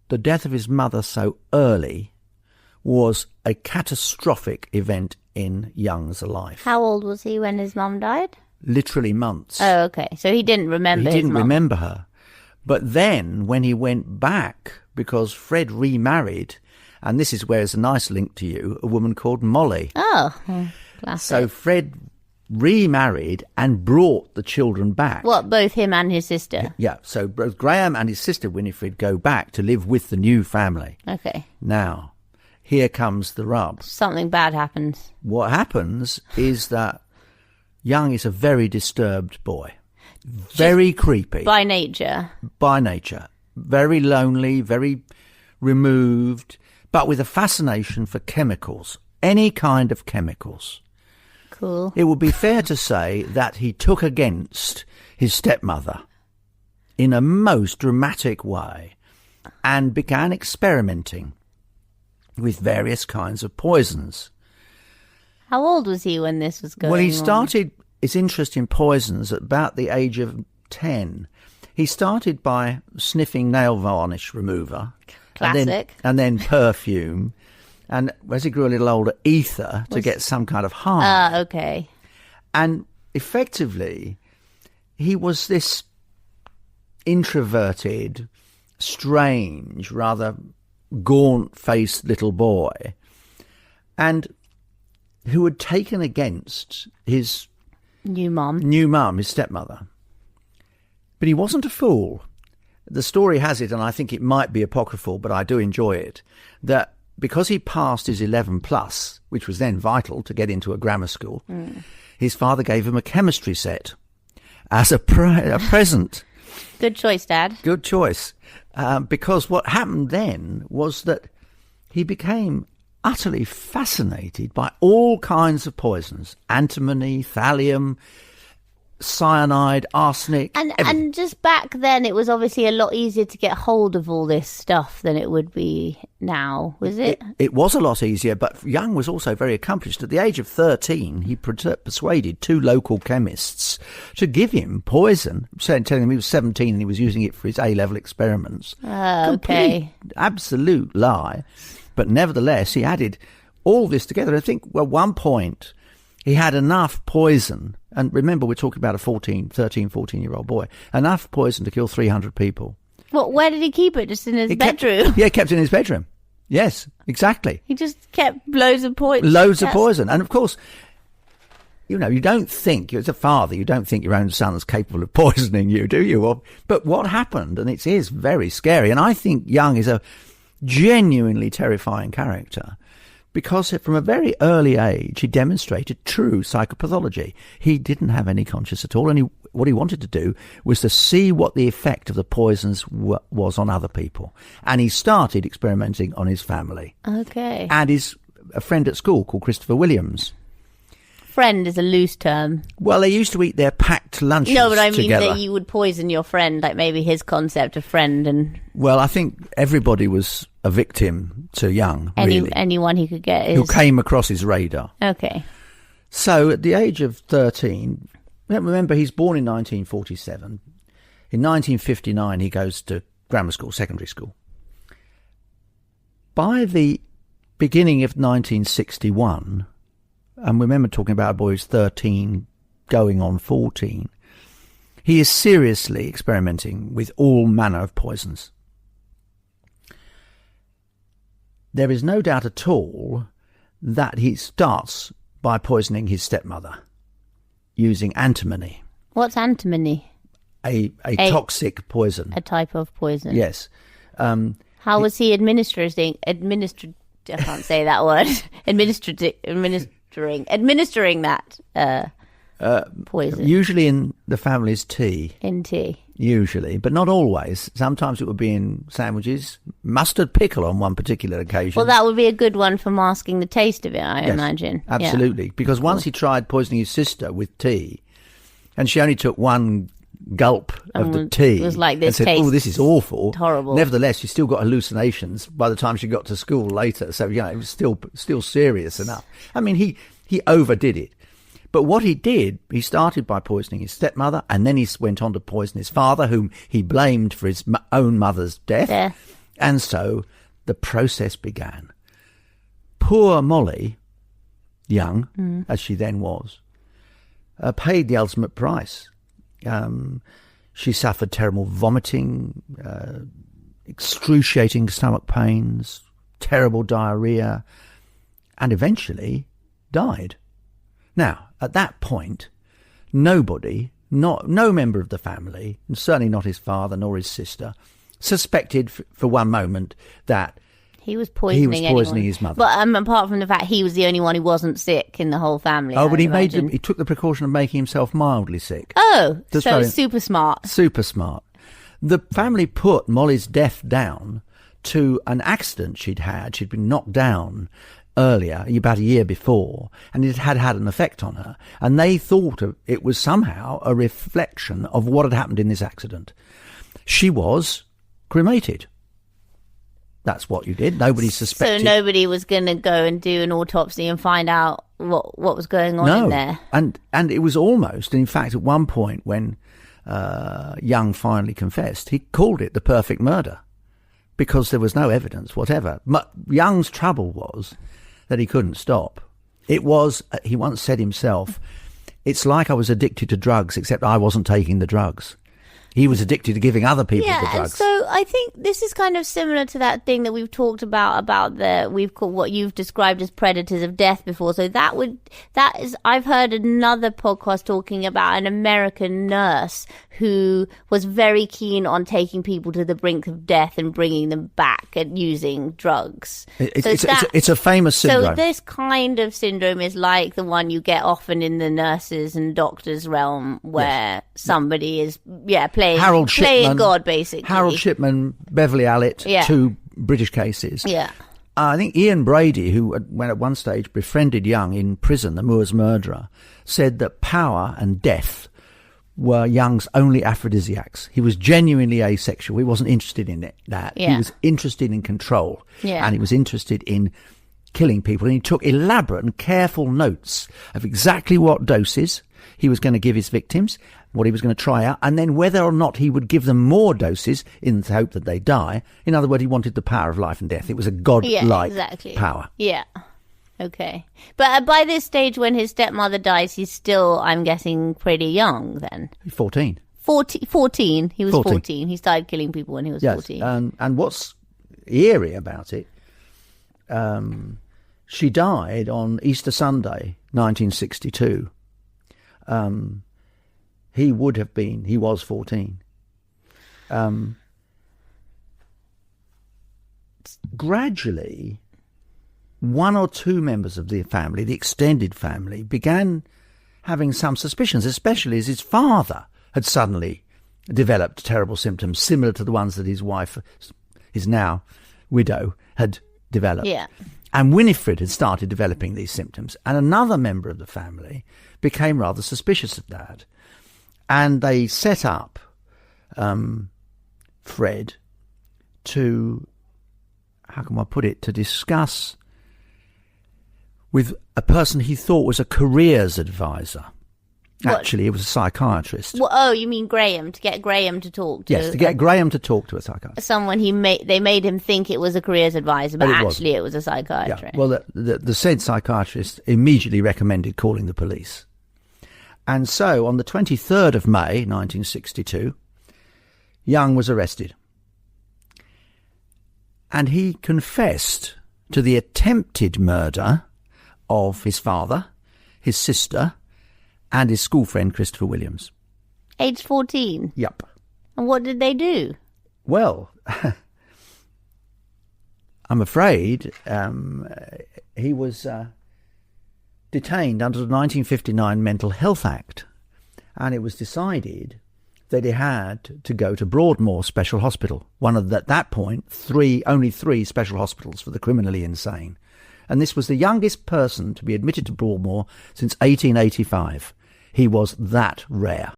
the death of his mother so early was a catastrophic event in Young's life. How old was he when his mum died? Literally months. Oh, okay. So he didn't remember He didn't remember her. But then when he went back, because Fred remarried, and this is where it's a nice link to you, a woman called Molly. Oh, classic. So Fred remarried and brought the children back. What, both him and his sister? Yeah, so both Graham and his sister Winifred go back to live with the new family. Okay. Now, here comes the rub. Something bad happens. What happens is that Young is a very disturbed boy. Very creepy. By nature. By nature. Very lonely, very removed, but with a fascination for chemicals. Any kind of chemicals. Cool. It would be fair to say that he took against his stepmother in a most dramatic way and began experimenting with various kinds of poisons. How old was he when this was going on? Well, he started his interest in poisons at about the age of 10. He started by sniffing nail varnish remover. Classic. And then perfume. And as he grew a little older, ether to get some kind of high. Okay. And effectively, he was this introverted, strange, rather gaunt-faced little boy, and who had taken against his new mum, his stepmother. But he wasn't a fool. The story has it, and I think it might be apocryphal, but I do enjoy it, that because he passed his 11 plus, which was then vital to get into a grammar school, his father gave him a chemistry set as a present. Good choice, Dad. Good choice. Because what happened then was that he became utterly fascinated by all kinds of poisons. Antimony, thallium, cyanide, arsenic. And just back then, it was obviously a lot easier to get hold of all this stuff than it would be now, was it? It was a lot easier, but Young was also very accomplished. At the age of 13, he persuaded 2 local chemists to give him poison, telling him he was 17 and he was using it for his A-level experiments. Okay. Absolute lie. But nevertheless, he added all this together. I think, well, at one point, he had enough poison, and remember, we're talking about a 13, 14-year-old boy, enough poison to kill 300 people. Well, where did he keep it? Just in his bedroom? He kept it in his bedroom. Yes, exactly. He just kept loads of poison. Of poison. And of course, you know, you don't think, as a father, you don't think your own son's capable of poisoning you, do you? But what happened, and it is very scary, and I think Young is a genuinely terrifying character, because from a very early age he demonstrated true psychopathology. He didn't have any conscience at all, and what he wanted to do was to see what the effect of the poisons was on other people. And he started experimenting on his family. Okay. And a friend at school called Christopher Williams. Friend is a loose term. Well, they used to eat their packed lunches together. No, but I mean that you would poison your friend, like maybe his concept of friend. And well, I think everybody was a victim to Young, really. Anyone he could get who came across his radar. Okay. So at the age of 13, remember he's born in 1947. In 1959 he goes to grammar school, secondary school. By the beginning of 1961, and remember talking about a boy who's 13 going on 14, he is seriously experimenting with all manner of poisons. There is no doubt at all that he starts by poisoning his stepmother using antimony. What's antimony? A toxic poison. A type of poison. Yes. How was he administering? I can't say that word. Administering that poison. Usually in the family's tea. In tea. Usually, but not always. Sometimes it would be in sandwiches. Mustard pickle on one particular occasion. Well, that would be a good one for masking the taste of it, I imagine. Absolutely. Yeah. Because once he tried poisoning his sister with tea, and she only took one gulp of the tea. It was like this and said, taste. "Oh, this is awful." Horrible. Nevertheless, she still got hallucinations by the time she got to school later. So, it was still serious enough. I mean, he overdid it. But what he did, he started by poisoning his stepmother, and then he went on to poison his father, whom he blamed for his own mother's death. And so the process began. Poor Molly, young as she then was, paid the ultimate price. She suffered terrible vomiting, excruciating stomach pains, terrible diarrhea, and eventually died. Now, at that point, nobody, no member of the family, and certainly not his father nor his sister, suspected for one moment that he was poisoning his mother. But apart from the fact he was the only one who wasn't sick in the whole family. Oh, but he took the precaution of making himself mildly sick. Oh, so super smart. Super smart. The family put Molly's death down to an accident she'd had. She'd been knocked down earlier, about a year before, and it had had an effect on her. And they thought it was somehow a reflection of what had happened in this accident. She was cremated. That's what you did. Nobody suspected. So nobody was going to go and do an autopsy and find out what was going on in there. And it was almost, in fact, at one point when Young finally confessed, he called it the perfect murder because there was no evidence whatever. Young's trouble was that he couldn't stop. It was, he once said himself, it's like I was addicted to drugs, except I wasn't taking the drugs. He was addicted to giving other people the drugs. So I think this is kind of similar to that thing that we've talked about we've called what you've described as predators of death before. So I've heard another podcast talking about an American nurse who was very keen on taking people to the brink of death and bringing them back and using drugs. It's a famous syndrome. So this kind of syndrome is like the one you get often in the nurses and doctors realm where somebody is, playing God, basically. Harold Shipman, Beverly Allett, two British cases. Yeah. I think Ian Brady, who at one stage befriended Young in prison, the Moors murderer, said that power and death were Young's only aphrodisiacs. He was genuinely asexual. He wasn't interested in that. Yeah. He was interested in control. Yeah. And he was interested in killing people. And he took elaborate and careful notes of exactly what doses he was going to give his victims, what he was going to try out, and then whether or not he would give them more doses in the hope that they die. In other words, he wanted the power of life and death. It was a godlike power. Yeah. Okay. But by this stage, when his stepmother dies, he's still, I'm guessing, pretty young then. 14. 14. He was 14. He started killing people when he was 14. And what's eerie about it, she died on Easter Sunday, 1962. He was 14. Gradually, one or two members of the family, the extended family, began having some suspicions, especially as his father had suddenly developed terrible symptoms similar to the ones that his wife, his now widow, had developed. Yeah. And Winifred had started developing these symptoms. And another member of the family became rather suspicious of that. And they set up Fred to, how can I put it, to discuss with a person he thought was a careers advisor. What? Actually, it was a psychiatrist. Well, oh, you mean Graham, to get Graham to talk to? Yes, to get Graham to talk to a psychiatrist. Someone they made him think it was a careers advisor, but actually it was a psychiatrist. Yeah. Well, the said psychiatrist immediately recommended calling the police. And so on the 23rd of May, 1962, Young was arrested. And he confessed to the attempted murder of his father, his sister, and his school friend Christopher Williams. Age 14? Yep. And what did they do? Well, I'm afraid he was detained under the 1959 Mental Health Act, and it was decided that he had to go to Broadmoor Special Hospital, one of, at that point, only three special hospitals for the criminally insane. And this was the youngest person to be admitted to Broadmoor since 1885. He was that rare.